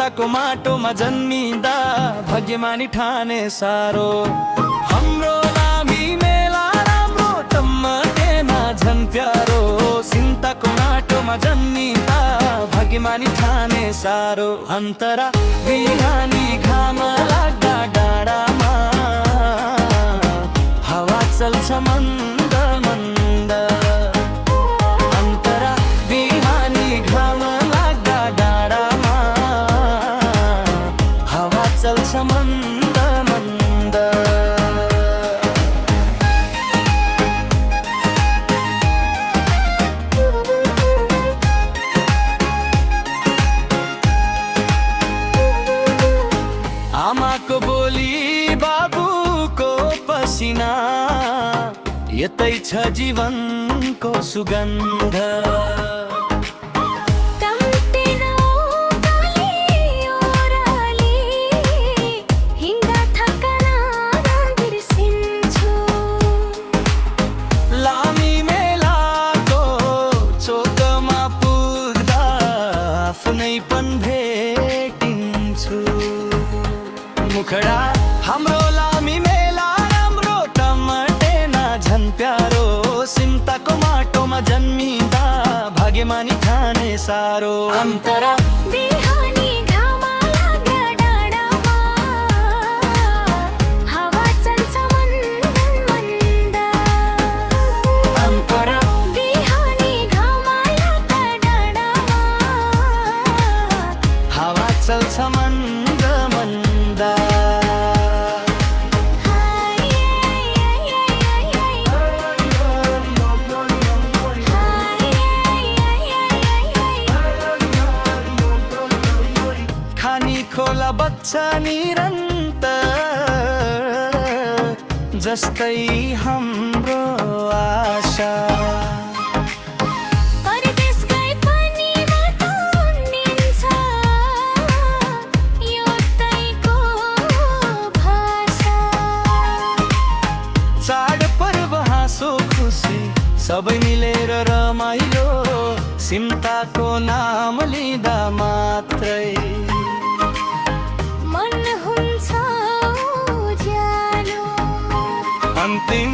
सिमताको माटोमा जन्मिँदा भाग्यमानी ठाने सारो हाम्रो लामी मेला राम्रो टम्मटेमा झन् प्यारो सिमताको माटोमा जन्मिँदा भाग्यमानी ठाने सारो अन्तरा बिहानी घाम लाग्दा डाँडामा हावा चल्छ मन्द मन्द अन्तरा बिहानी घाम लाग्दा डाँडामा हावा चल्छ मन्द मन्द आमाको बोली बाबुको पसिना यतै छ जीवनको सुगन्ध लामी मेलाको चोकमा पुग्दा आफ्नै पन भेटिन्छु मुखडा हाम्रो लामी मेला राम्रो टमटेना झन् प्यारो सिमताको माटोमा जन्मिँदा भाग्यमानी ठाने सारो अन्तरा बिहानी घाम लाग्दा डाँडामा हावा चल्छ मन्द मन्द अन्तरा बिहानी घाम लाग्दा डाँडामा हावा चल्छ मन्द मन्द खानी खोला बच्चा निरन्तर जस्तै हाम्रो आशा परदेश गए पनि नटुनिन्छ यो तैको भाषा चाड पर्व हाँसो खुसी सबै मिलेर रमाइलो सिमताको नाम लिँदा मात्रै मन हुन्छ उज्यालो अन्तिम